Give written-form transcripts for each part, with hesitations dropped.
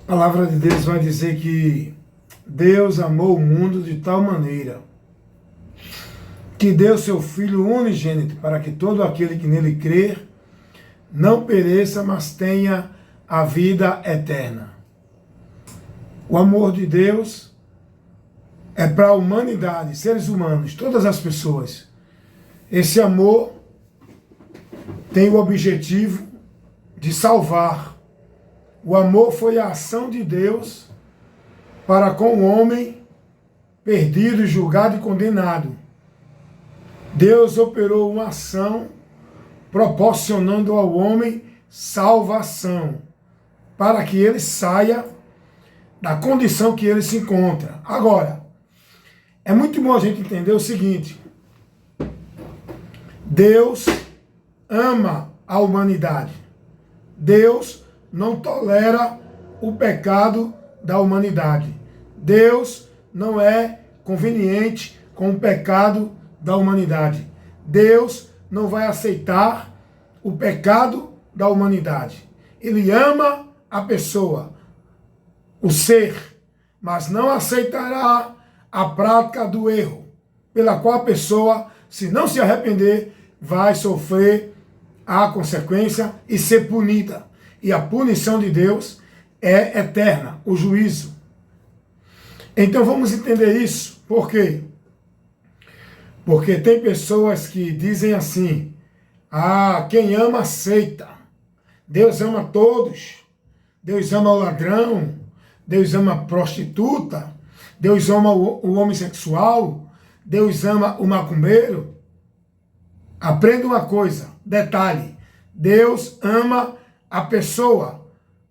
A palavra de Deus vai dizer que Deus amou o mundo de tal maneira que deu seu Filho unigênito para que todo aquele que nele crer não pereça, mas tenha a vida eterna. O amor de Deus é para a humanidade, seres humanos, todas as pessoas. Esse amor tem o objetivo de salvar. O amor foi a ação de Deus para com o homem perdido, julgado e condenado. Deus operou uma ação proporcionando ao homem salvação, para que ele saia da condição que ele se encontra. Agora, é muito bom a gente entender o seguinte: Deus ama a humanidade. Deus não tolera o pecado da humanidade. Deus não é conveniente com o pecado da humanidade. Deus não vai aceitar o pecado da humanidade. Ele ama a pessoa, o ser, mas não aceitará a prática do erro, pela qual a pessoa, se não se arrepender, vai sofrer a consequência e ser punida. E a punição de Deus é eterna, o juízo. Então vamos entender isso. Por quê? Porque tem pessoas que dizem assim: quem ama aceita. Deus ama todos. Deus ama o ladrão. Deus ama a prostituta. Deus ama o homossexual. Deus ama o macumbeiro. Aprenda uma coisa, detalhe: Deus ama a pessoa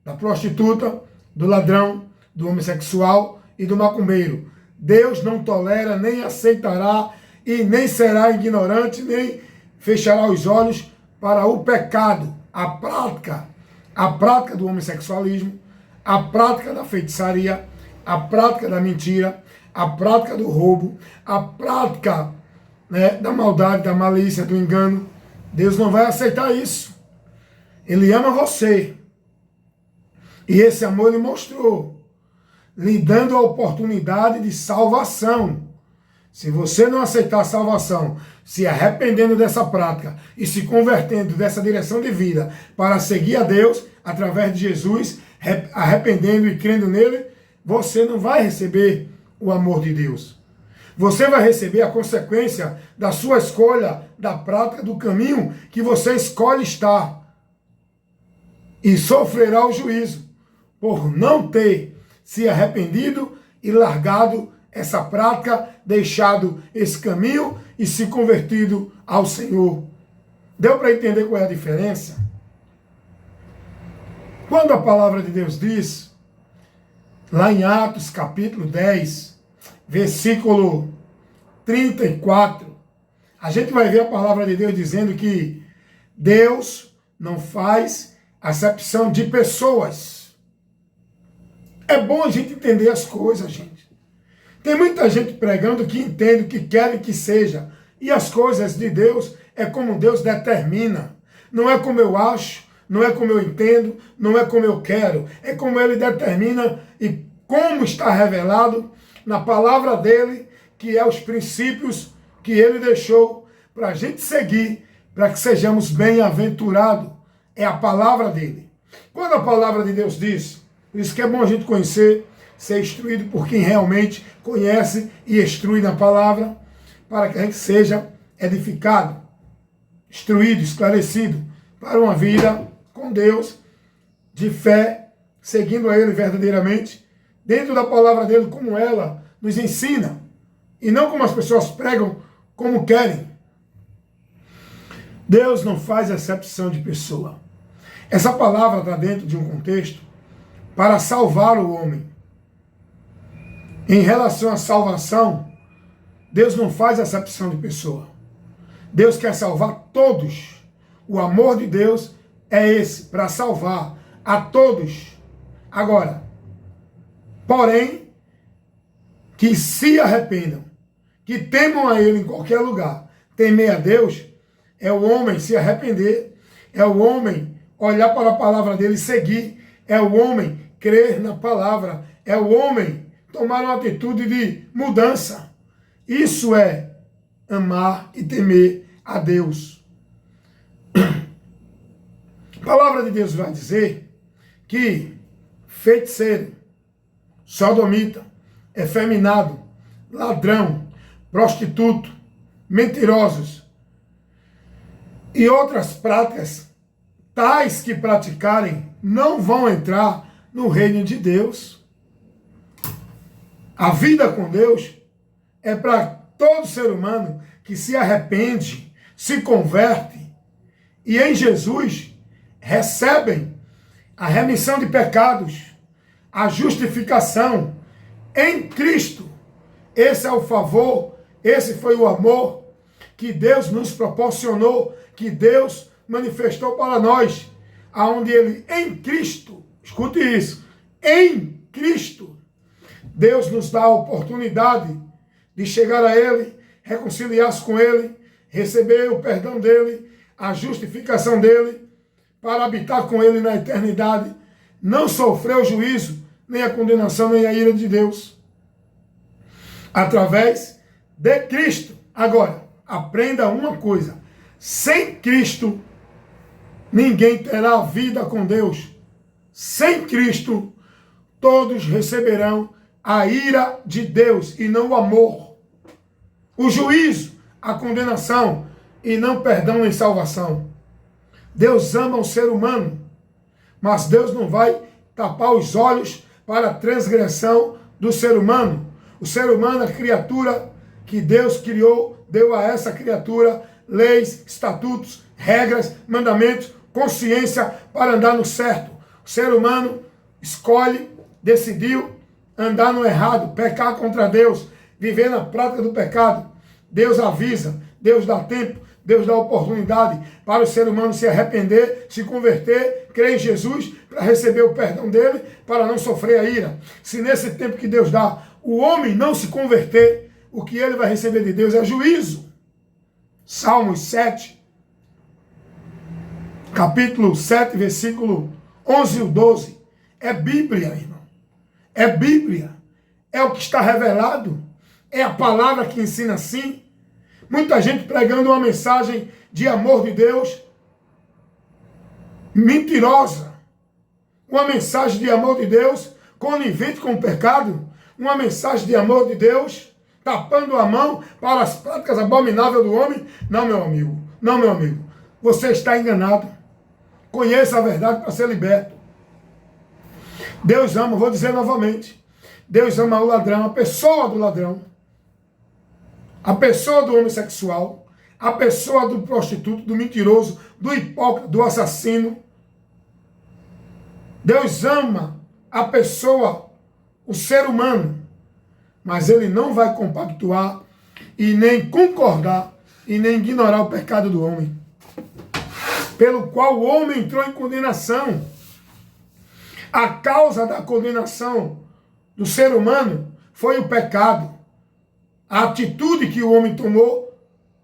da prostituta, do ladrão, do homossexual e do macumbeiro. Deus não tolera, nem aceitará e nem será ignorante, nem fechará os olhos para o pecado, a prática do homossexualismo, a prática da feitiçaria, a prática da mentira, a prática do roubo, a prática da maldade, da malícia, do engano. Deus não vai aceitar isso. Ele ama você. E esse amor ele mostrou, lhe dando a oportunidade de salvação. Se você não aceitar a salvação, se arrependendo dessa prática e se convertendo dessa direção de vida para seguir a Deus através de Jesus, arrependendo e crendo nele, você não vai receber o amor de Deus. Você vai receber a consequência da sua escolha, da prática, do caminho que você escolhe estar. E sofrerá o juízo por não ter se arrependido e largado essa prática, deixado esse caminho e se convertido ao Senhor. Deu para entender qual é a diferença? Quando a palavra de Deus diz, lá em Atos capítulo 10, versículo 34, a gente vai ver a palavra de Deus dizendo que Deus não faz acepção de pessoas. É bom a gente entender as coisas, gente. Tem muita gente pregando que entende o que querem que seja. E as coisas de Deus é como Deus determina. Não é como eu acho, não é como eu entendo, não é como eu quero. É como Ele determina e como está revelado na palavra dEle, que é os princípios que Ele deixou para a gente seguir, para que sejamos bem-aventurados. É a palavra dEle. Quando a palavra de Deus diz, por isso que é bom a gente conhecer, ser instruído por quem realmente conhece e instrui na palavra, para que a gente seja edificado, instruído, esclarecido, para uma vida com Deus, de fé, seguindo a Ele verdadeiramente, dentro da palavra dEle, como ela nos ensina, e não como as pessoas pregam, como querem. Deus não faz acepção de pessoa. Essa palavra está dentro de um contexto para salvar o homem. Em relação à salvação, Deus não faz acepção de pessoa. Deus quer salvar todos. O amor de Deus é esse, para salvar a todos. Agora, porém, que se arrependam, que temam a Ele em qualquer lugar. Temer a Deus é o homem se arrepender, é o homem olhar para a palavra dele e seguir, é o homem crer na palavra, é o homem tomar uma atitude de mudança. Isso é amar e temer a Deus. A palavra de Deus vai dizer que feiticeiro, sodomita, efeminado, ladrão, prostituto, mentirosos e outras práticas tais que praticarem não vão entrar no reino de Deus. A vida com Deus é para todo ser humano que se arrepende, se converte e em Jesus recebem a remissão de pecados, a justificação em Cristo. Esse é o favor, esse foi o amor que Deus nos proporcionou, que Deus manifestou para nós, aonde Ele, em Cristo, escute isso, em Cristo, Deus nos dá a oportunidade de chegar a Ele, reconciliar-se com Ele, receber o perdão dEle, a justificação dEle, para habitar com Ele na eternidade, não sofrer o juízo, nem a condenação, nem a ira de Deus. Através de Cristo. Agora, aprenda uma coisa. Sem Cristo, ninguém terá vida com Deus. Sem Cristo, todos receberão a ira de Deus e não o amor. O juízo, a condenação e não perdão nem salvação. Deus ama o ser humano, mas Deus não vai tapar os olhos para a transgressão do ser humano. O ser humano é a criatura que Deus criou, deu a essa criatura leis, estatutos, regras, mandamentos, consciência para andar no certo. O ser humano escolhe, decidiu andar no errado, pecar contra Deus, viver na prática do pecado. Deus avisa, Deus dá tempo, Deus dá oportunidade para o ser humano se arrepender, se converter, crer em Jesus, para receber o perdão dele, para não sofrer a ira. Se nesse tempo que Deus dá, o homem não se converter, o que ele vai receber de Deus é juízo. Salmos 7, capítulo 7, versículo 11 e 12. É Bíblia, irmão. É Bíblia. É o que está revelado. É a palavra que ensina assim. Muita gente pregando uma mensagem de amor de Deus mentirosa. Uma mensagem de amor de Deus conivente com o pecado. Uma mensagem de amor de Deus tapando a mão para as práticas abomináveis do homem. Não, meu amigo. Não, meu amigo. Você está enganado. Conheça a verdade para ser liberto. Deus ama, vou dizer novamente. Deus ama o ladrão, a pessoa do ladrão. A pessoa do homossexual, a pessoa do prostituto, do mentiroso, do hipócrita, do assassino. Deus ama a pessoa, o ser humano, mas Ele não vai compactuar e nem concordar e nem ignorar o pecado do homem, pelo qual o homem entrou em condenação. A causa da condenação do ser humano foi o pecado. A atitude que o homem tomou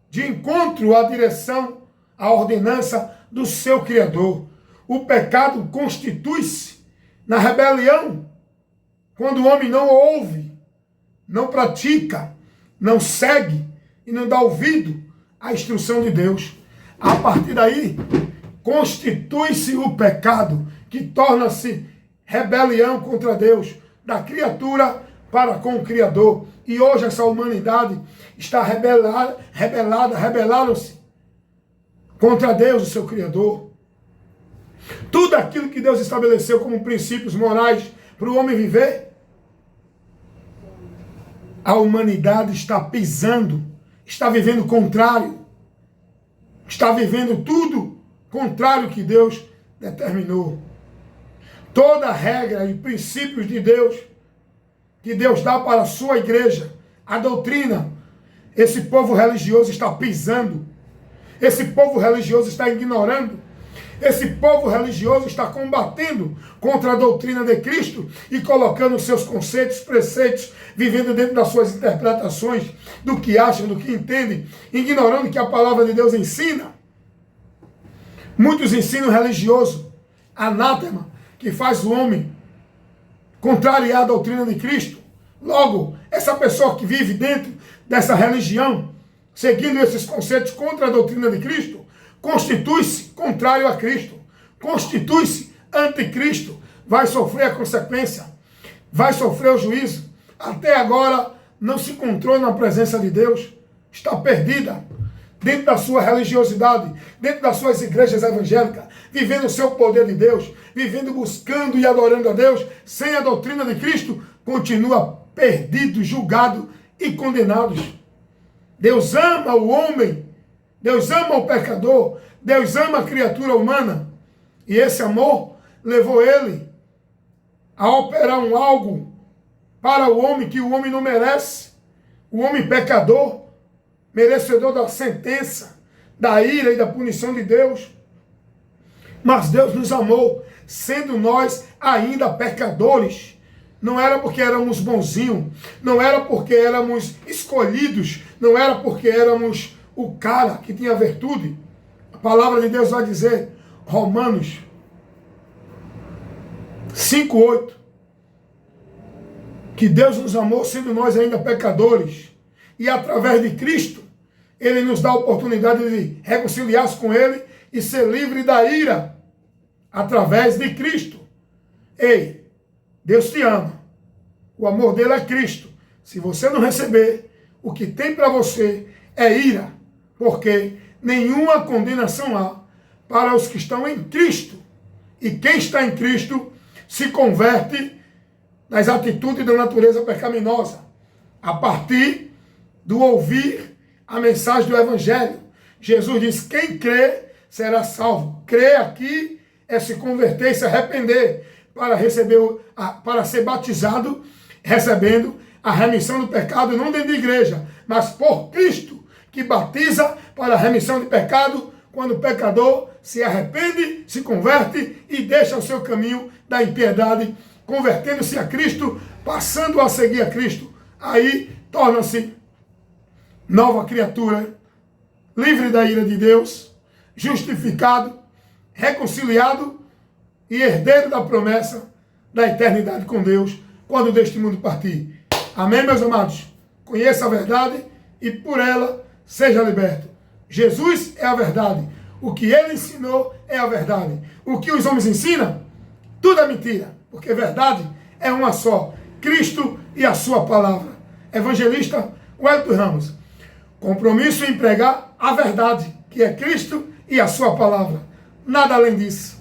de encontro à direção, à ordenança do seu Criador. O pecado constitui-se na rebelião, quando o homem não ouve, não pratica, não segue e não dá ouvido à instrução de Deus. A partir daí, constitui-se o pecado, que torna-se rebelião contra Deus, da criatura para com o Criador. E hoje essa humanidade está rebelaram-se contra Deus, o seu Criador. Tudo aquilo que Deus estabeleceu como princípios morais para o homem viver, a humanidade está pisando, está vivendo contrário, está vivendo tudo contrário que Deus determinou. Toda regra e princípios de Deus, que Deus dá para a sua igreja, a doutrina, esse povo religioso está pisando, esse povo religioso está ignorando, esse povo religioso está combatendo contra a doutrina de Cristo e colocando seus conceitos, preceitos, vivendo dentro das suas interpretações, do que acham, do que entendem, ignorando o que a palavra de Deus ensina. Muitos ensinam religioso, anátema, que faz o homem contrariar a doutrina de Cristo. Logo, essa pessoa que vive dentro dessa religião, seguindo esses conceitos contra a doutrina de Cristo, constitui-se contrário a Cristo, constitui-se anticristo, vai sofrer a consequência, vai sofrer o juízo. Até agora não se encontrou na presença de Deus, está perdida dentro da sua religiosidade, dentro das suas igrejas evangélicas, vivendo o seu poder de Deus, vivendo, buscando e adorando a Deus, sem a doutrina de Cristo, continua perdido, julgado e condenados. Deus ama o homem, Deus ama o pecador, Deus ama a criatura humana, e esse amor levou ele a operar algo para o homem que o homem não merece, o homem pecador, merecedor da sentença, da ira e da punição de Deus. Mas Deus nos amou, sendo nós ainda pecadores. Não era porque éramos bonzinhos, não era porque éramos escolhidos, não era porque éramos o cara que tinha virtude. A palavra de Deus vai dizer, Romanos 5:8, que Deus nos amou sendo nós ainda pecadores, e através de Cristo, Ele nos dá a oportunidade de reconciliar-se com Ele e ser livre da ira, através de Cristo. Ei, Deus te ama, o amor dele é Cristo. Se você não receber, o que tem para você é ira, porque nenhuma condenação há para os que estão em Cristo. E quem está em Cristo se converte nas atitudes da natureza pecaminosa, a partir do ouvir a mensagem do Evangelho. Jesus diz, quem crê será salvo. Crer aqui é se converter e se arrepender para receber, para ser batizado, recebendo a remissão do pecado, não dentro da igreja, mas por Cristo, que batiza para a remissão de pecado, quando o pecador se arrepende, se converte e deixa o seu caminho da impiedade, convertendo-se a Cristo, passando a seguir a Cristo. Aí torna-se nova criatura, livre da ira de Deus, justificado, reconciliado e herdeiro da promessa da eternidade com Deus, quando deste mundo partir. Amém, meus amados? Conheça a verdade e por ela seja liberto. Jesus é a verdade. O que ele ensinou é a verdade. O que os homens ensinam, tudo é mentira, porque verdade é uma só, Cristo e a sua palavra. Evangelista Wellington Ramos. Compromisso em pregar a verdade, que é Cristo e a sua palavra. Nada além disso.